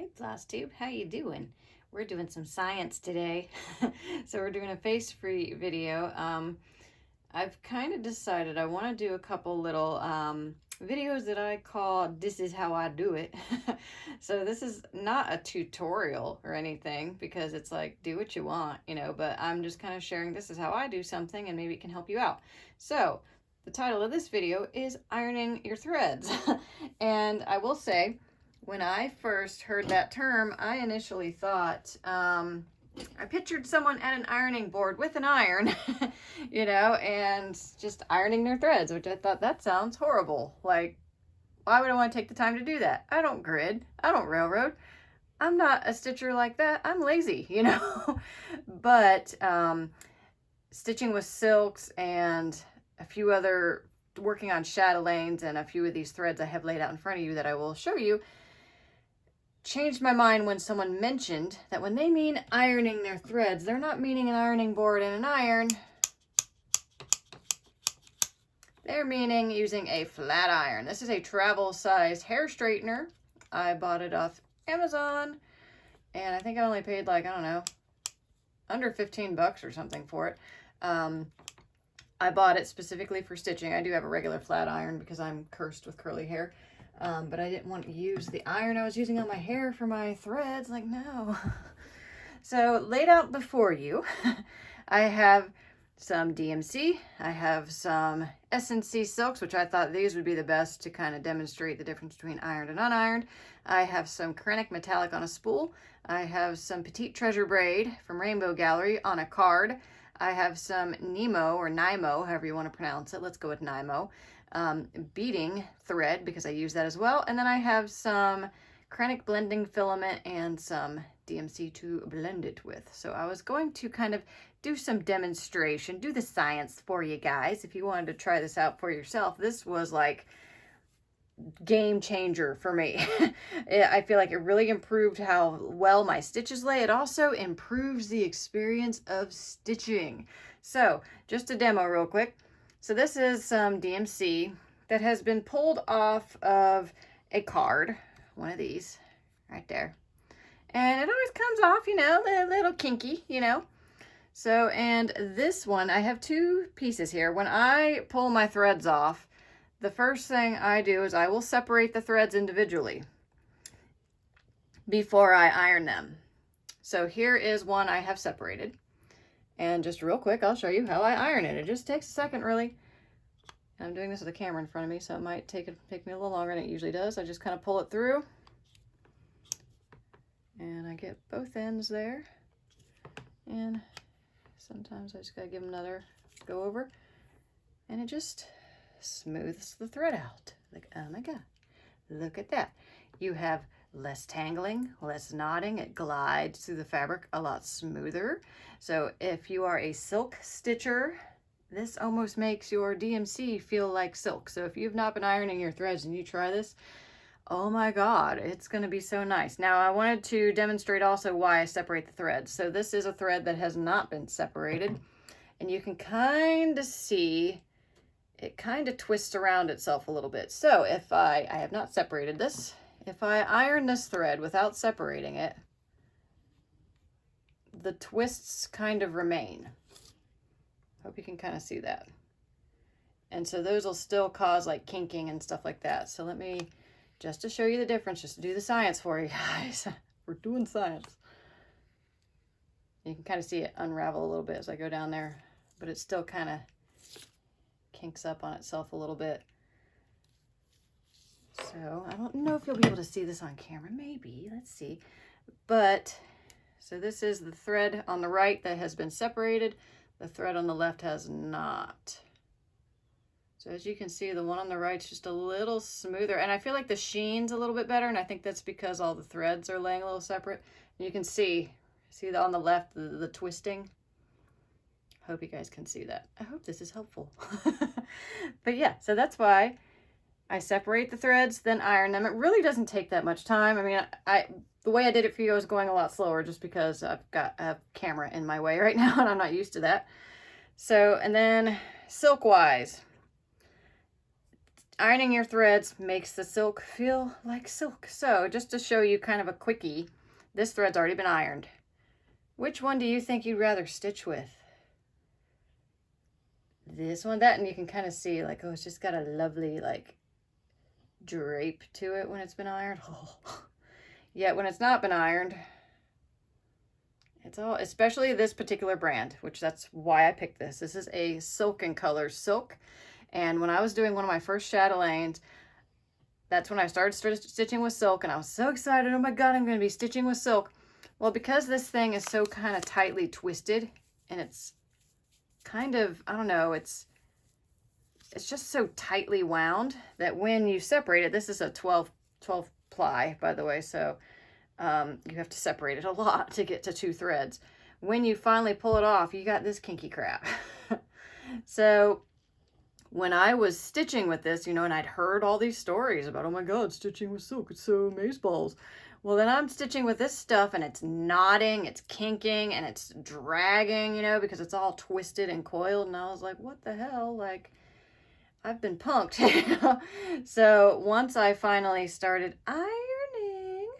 Hey Flosstube, how you doing? We're doing some science today. So we're doing a face-free video. I've kind of decided I want to do a couple little videos that I call "This is how I do it." So this is not a tutorial or anything because it's like do what you want, but I'm just kind of sharing this is how I do something and maybe it can help you out. So the title of this video is ironing your threads. And I will say, when I first heard that term, I initially thought, I pictured someone at an ironing board with an iron, and just ironing their threads, which I thought that sounds horrible. Like, why would I want to take the time to do that? I don't grid. I don't railroad. I'm not a stitcher like that. I'm lazy, But stitching with silks and a few other, working on chatelaines and a few of these threads I have laid out in front of you that I will show you, changed my mind when someone mentioned that when they mean ironing their threads, they're not meaning an ironing board and an iron. They're meaning using a flat iron. This is a travel-sized hair straightener. I bought it off Amazon, and I think I only paid like, I don't know, under 15 bucks or something for it. I bought it specifically for stitching. I do have a regular flat iron because I'm cursed with curly hair. But I didn't want to use the iron I was using on my hair for my threads. Like, no. So laid out before you, I have some DMC. I have some S&C silks, which I thought these would be the best to kind of demonstrate the difference between ironed and unironed. I have some Krennic metallic on a spool. I have some Petite Treasure braid from Rainbow Gallery on a card. I have some Nemo or Nymo, however you want to pronounce it. Let's go with Nymo. Beading thread because I use that as well. And then I have some Krennic blending filament and some DMC to blend it with. So I was going to kind of do some demonstration, do the science for you guys. If you wanted to try this out for yourself, this was like game changer for me. I feel like it really improved how well my stitches lay. It also improves the experience of stitching. So just a demo real quick. So this is some DMC that has been pulled off of a card, one of these right there. And it always comes off, a little kinky, So, and this one, I have two pieces here. When I pull my threads off, the first thing I do is I will separate the threads individually before I iron them. So here is one I have separated. And just real quick, I'll show you how I iron it. It just takes a second, really. I'm doing this with a camera in front of me, so it might take me a little longer than it usually does. I just kind of pull it through. And I get both ends there. And sometimes I just gotta give them another go over. And it just smooths the thread out. Like, oh my God, look at that. You have less tangling, less knotting. It glides through the fabric a lot smoother. So if you are a silk stitcher, this almost makes your DMC feel like silk. So if you've not been ironing your threads and you try this, oh my God, it's going to be so nice. Now I wanted to demonstrate also why I separate the threads. So this is a thread that has not been separated, and you can kind of see it kind of twists around itself a little bit. So if I have not separated this, if I iron this thread without separating it, the twists kind of remain. Hope you can kind of see that. And so those will still cause like kinking and stuff like that. So let me, just to show you the difference, just to do the science for you guys. We're doing science. You can kind of see it unravel a little bit as I go down there, but it still kind of kinks up on itself a little bit. So I don't know if you'll be able to see this on camera, maybe, let's see. But, so this is the thread on the right that has been separated. The thread on the left has not. So as you can see, the one on the right's just a little smoother. And I feel like the sheen's a little bit better, and I think that's because all the threads are laying a little separate. And you can see on the left, the twisting. Hope you guys can see that. I hope this is helpful. But yeah, so that's why I separate the threads, then iron them. It really doesn't take that much time. I mean, the way I did it for you, I was going a lot slower just because I have a camera in my way right now and I'm not used to that. So, and then silk-wise, ironing your threads makes the silk feel like silk. So just to show you kind of a quickie, this thread's already been ironed. Which one do you think you'd rather stitch with? This one, that, and you can kind of see like, oh, it's just got a lovely like drape to it when it's been ironed. Oh. Yet when it's not been ironed, it's all, especially this particular brand, which that's why I picked this. This is a Silken Colors silk. And when I was doing one of my first chatelaines, that's when I started stitching with silk, and I was so excited. Oh my God, I'm going to be stitching with silk. Well, because this thing is so kind of tightly twisted, and it's kind of, I don't know, it's just so tightly wound that when you separate it, this is a 12 ply, by the way, so you have to separate it a lot to get to 2 threads. When you finally pull it off, you got this kinky crap. So when I was stitching with this, you know, and I'd heard all these stories about, oh my God, stitching with silk, it's so amazeballs. Well, then I'm stitching with this stuff and it's knotting, it's kinking, and it's dragging, you know, because it's all twisted and coiled. And I was like, what the hell? Like, I've been punked. So once I finally started ironing,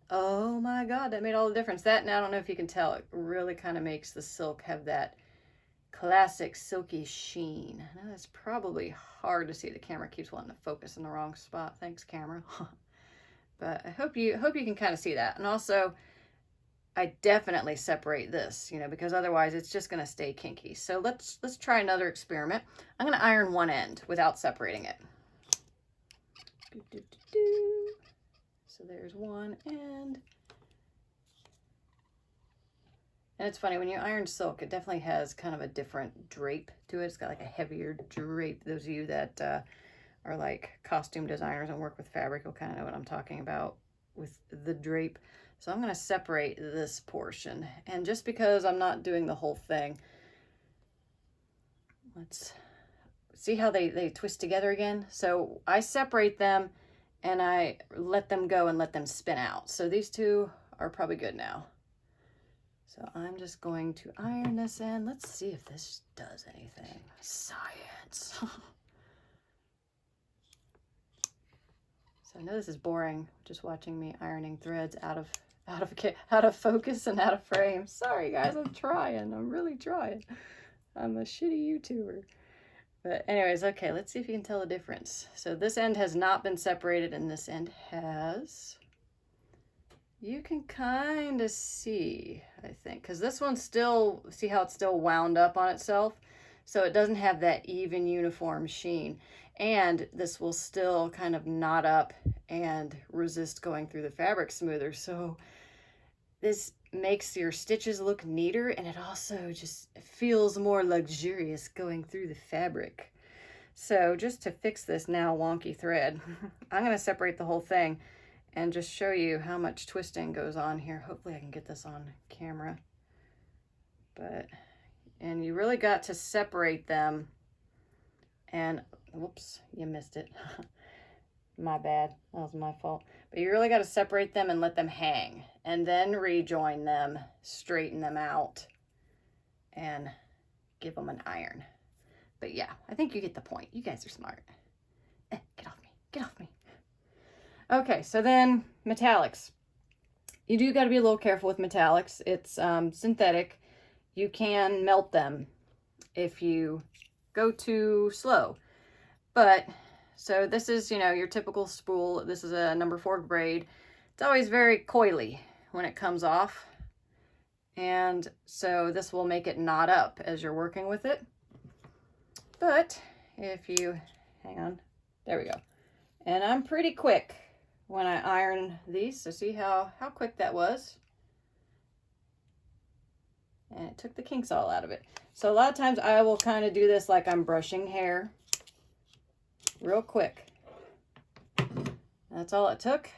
oh my God, that made all the difference. That, and I don't know if you can tell, it really kind of makes the silk have that classic silky sheen. I know that's probably hard to see. The camera keeps wanting to focus in the wrong spot. Thanks, camera. But I hope you can kind of see that. And also, I definitely separate this, you know, because otherwise it's just going to stay kinky. So let's try another experiment. I'm going to iron one end without separating it. So there's one end. And it's funny, when you iron silk, it definitely has kind of a different drape to it. It's got like a heavier drape. Those of you that are like costume designers and work with fabric will kind of know what I'm talking about with the drape. So I'm going to separate this portion. And just because I'm not doing the whole thing, let's see how they twist together again. So I separate them and I let them go and let them spin out. So these two are probably good now. So I'm just going to iron this in. Let's see if this does anything. Science. So I know this is boring, just watching me ironing threads out of focus and out of frame. Sorry guys, I'm trying. I'm really trying. I'm a shitty YouTuber. But anyways, okay, let's see if you can tell the difference. So this end has not been separated and this end has. You can kind of see, I think, because this one's still, see how it's still wound up on itself? So it doesn't have that even uniform sheen. And this will still kind of knot up and resist going through the fabric smoother. So this makes your stitches look neater, and it also just feels more luxurious going through the fabric. So just to fix this now wonky thread, I'm going to separate the whole thing and just show you how much twisting goes on here. Hopefully I can get this on camera. And you really got to separate them. And, whoops, you missed it. My bad, that was my fault. But you really got to separate them and let them hang. And then rejoin them, straighten them out, and give them an iron. But yeah, I think you get the point. You guys are smart. Get off me, get off me. Okay, so then metallics. You do got to be a little careful with metallics. It's synthetic. You can melt them if you go too slow. But, so this is, you know, your typical spool. This is a number 4 braid. It's always very coily when it comes off. And so this will make it knot up as you're working with it. But if you, hang on, there we go. And I'm pretty quick when I iron these, so see how quick that was. And it took the kinks all out of it. So a lot of times I will kind of do this like I'm brushing hair real quick. That's all it took.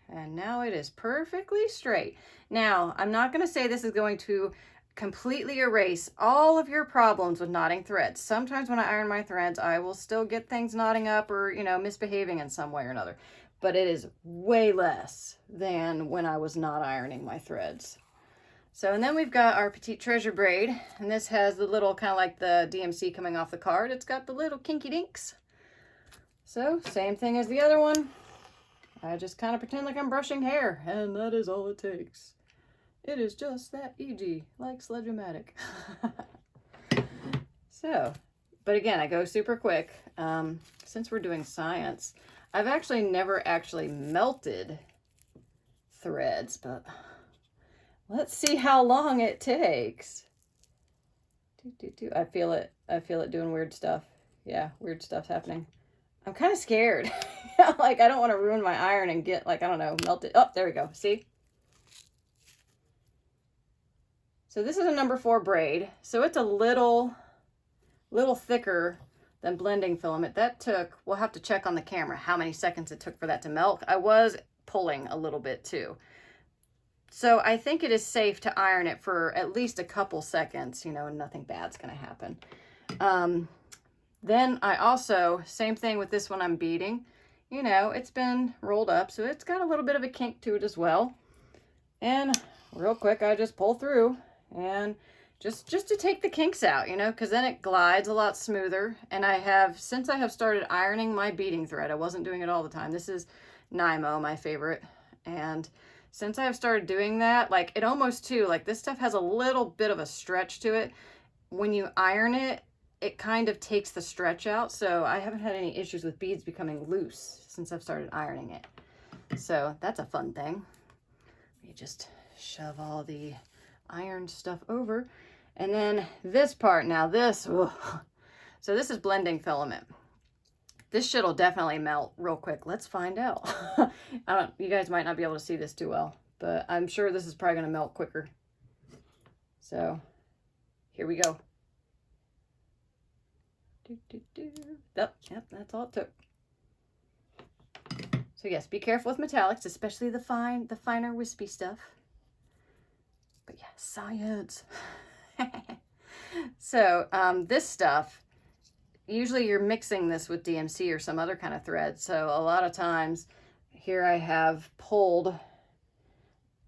And now it is perfectly straight. Now, I'm not going to say this is going to completely erase all of your problems with knotting threads. Sometimes when I iron my threads, I will still get things knotting up or, you know, misbehaving in some way or another. But it is way less than when I was not ironing my threads. So, and then we've got our Petite Treasure braid, and this has the little, kind of like the DMC coming off the card. It's got the little kinky dinks. So same thing as the other one. I just kind of pretend like I'm brushing hair, and that is all it takes. It is just that easy, like Sledge-O-Matic. So, but again, I go super quick. Since we're doing science, I've actually never melted threads, but let's see how long it takes. I feel it doing weird stuff. Yeah, weird stuff's happening. I'm kind of scared. Like, I don't want to ruin my iron and get, like, I don't know, melted. Oh, there we go. See? So this is a number 4 braid. So it's a little thicker than blending filament. That took, we'll have to check on the camera how many seconds it took for that to melt. I was pulling a little bit too. So I think it is safe to iron it for at least a couple seconds, you know, nothing bad's going to happen. Then I also, same thing with this one I'm beading, you know, it's been rolled up, so it's got a little bit of a kink to it as well. And real quick, I just pull through and just to take the kinks out, you know, because then it glides a lot smoother. And since I have started ironing my beading thread, I wasn't doing it all the time. This is Nymo, my favorite. And since I have started doing that, like, it almost too, like, this stuff has a little bit of a stretch to it. When you iron it, it kind of takes the stretch out. So I haven't had any issues with beads becoming loose since I've started ironing it. So that's a fun thing. You just shove all the ironed stuff over. And then this part, now this, ugh. So this is blending filament. This shit will definitely melt real quick. Let's find out. You guys might not be able to see this too well, but I'm sure this is probably going to melt quicker. So here we go. Yep, that's all it took. So yes, be careful with metallics, especially the finer wispy stuff. But yeah, science. So this stuff, usually you're mixing this with DMC or some other kind of thread. So a lot of times here I have pulled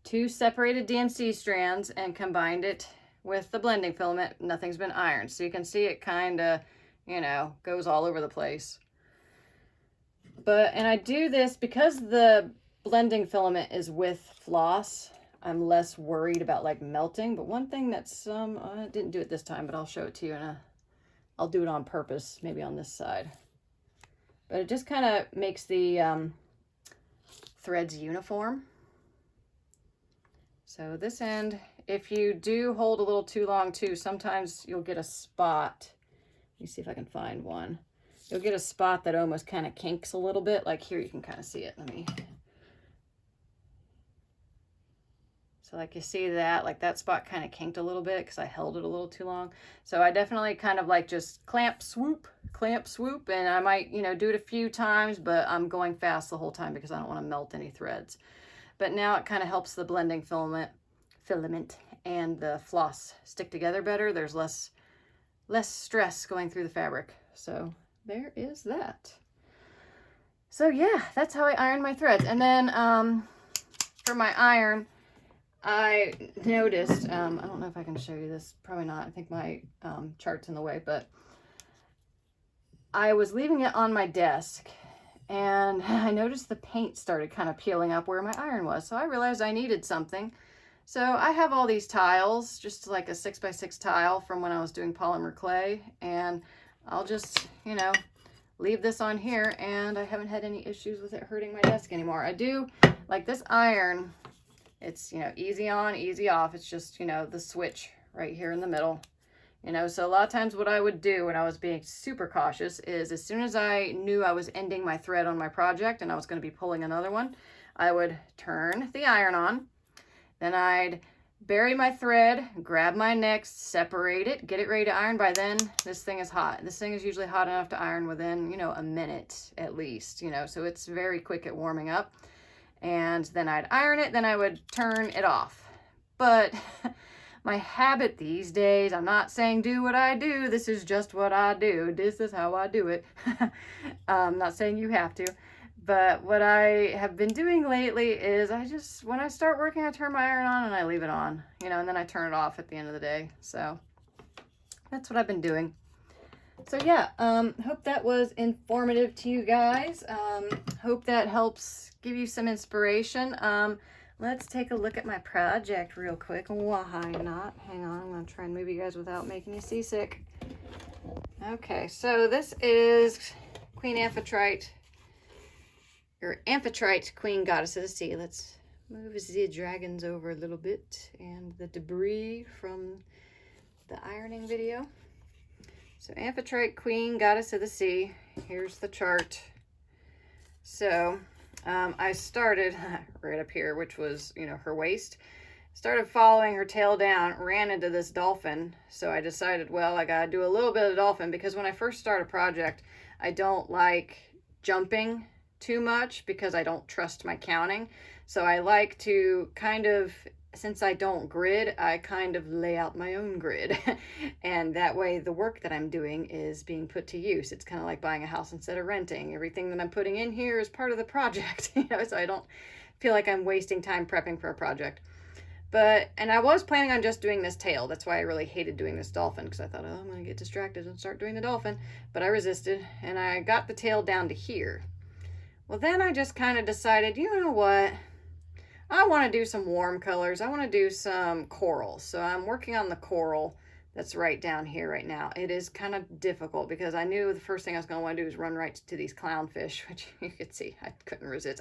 2 separated DMC strands and combined it with the blending filament. Nothing's been ironed. So you can see it kind of, you know, goes all over the place. And I do this because the blending filament is with floss. I'm less worried about, like, melting. But one thing that's, I didn't do it this time, but I'll show it to you I'll do it on purpose, maybe on this side. But it just kind of makes the threads uniform. So this end, if you do hold a little too long too, sometimes you'll get a spot. Let me see if I can find one. You'll get a spot that almost kind of kinks a little bit. Like here, you can kind of see it. So like you see that, like that spot kind of kinked a little bit because I held it a little too long. So I definitely kind of like just clamp, swoop, and I might, you know, do it a few times, but I'm going fast the whole time because I don't want to melt any threads. But now it kind of helps the blending filament and the floss stick together better. There's less stress going through the fabric. So there is that. So yeah, that's how I iron my threads. And then for my iron, I noticed, I don't know if I can show you this, probably not. I think my chart's in the way, but I was leaving it on my desk and I noticed the paint started kind of peeling up where my iron was. So I realized I needed something. So I have all these tiles, just like a 6x6 tile from when I was doing polymer clay, and I'll just, you know, leave this on here, and I haven't had any issues with it hurting my desk anymore. I do, like this iron, it's, you know, easy on, easy off. It's just, you know, the switch right here in the middle, you know. So a lot of times what I would do when I was being super cautious is as soon as I knew I was ending my thread on my project and I was going to be pulling another one, I would turn the iron on. Then I'd bury my thread, grab my next, separate it, get it ready to iron. By then, this thing is hot. This thing is usually hot enough to iron within, you know, a minute at least, you know, so it's very quick at warming up. And then I'd iron it, then I would turn it off. But my habit these days, I'm not saying do what I do, this is just what I do. This is how I do it. I'm not saying you have to. But what I have been doing lately is when I start working, I turn my iron on and I leave it on, you know, and then I turn it off at the end of the day. So that's what I've been doing. So yeah, hope that was informative to you guys. Hope that helps give you some inspiration. Let's take a look at my project real quick. Why not? Hang on, I'm gonna try and move you guys without making you seasick. Okay, so this is Queen Amphitrite, or Amphitrite, Queen Goddess of the Sea. Let's move the dragons over a little bit and the debris from the ironing video. So Amphitrite, Queen Goddess of the Sea. Here's the chart. So I started right up here, which was, you know, her waist. Started following her tail down, ran into this dolphin. So I decided, well, I gotta do a little bit of dolphin, because when I first start a project, I don't like jumping too much because I don't trust my counting. So I like to kind of, since I don't grid, I kind of lay out my own grid. And that way the work that I'm doing is being put to use. It's kind of like buying a house instead of renting. Everything that I'm putting in here is part of the project, you know, so I don't feel like I'm wasting time prepping for a project. And I was planning on just doing this tail. That's why I really hated doing this dolphin, because I thought, oh, I'm going to get distracted and start doing the dolphin. But I resisted, and I got the tail down to here. Well, then I just kind of decided, you know what? I want to do some warm colors. I want to do some coral. So I'm working on the coral that's right down here right now. It is kind of difficult because I knew the first thing I was going to want to do is run right to these clownfish, which you could see I couldn't resist.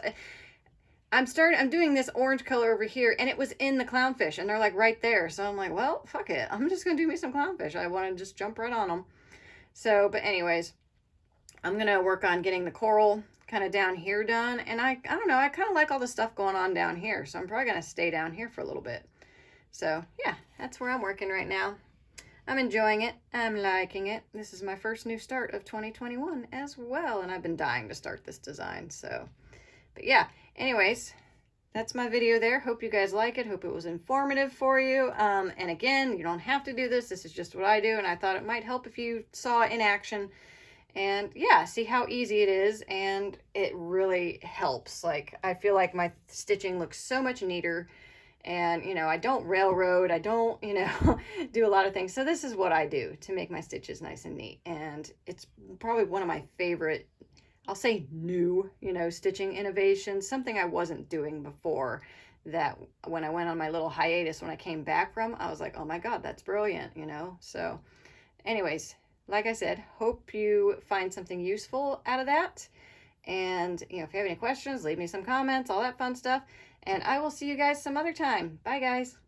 I'm doing this orange color over here, and it was in the clownfish, and they're like right there. So I'm like, well, fuck it. I'm just going to do me some clownfish. I want to just jump right on them. So, but anyways, I'm going to work on getting the coral kind of down here done. And I don't know, I kind of like all the stuff going on down here. So I'm probably going to stay down here for a little bit. So yeah, that's where I'm working right now. I'm enjoying it. I'm liking it. This is my first new start of 2021 as well. And I've been dying to start this design. So, but yeah, anyways, that's my video there. Hope you guys like it. Hope it was informative for you. And again, you don't have to do this. This is just what I do. And I thought it might help if you saw it in action. And yeah, see how easy it is. And it really helps. Like, I feel like my stitching looks so much neater. And, you know, I don't railroad. I don't, you know, do a lot of things. So this is what I do to make my stitches nice and neat. And it's probably one of my favorite, I'll say new, you know, stitching innovations, something I wasn't doing before, that when I went on my little hiatus, when I came back from, I was like, oh my God, that's brilliant, you know? So anyways, like I said, hope you find something useful out of that. And, you know, if you have any questions, leave me some comments, all that fun stuff. And I will see you guys some other time. Bye, guys.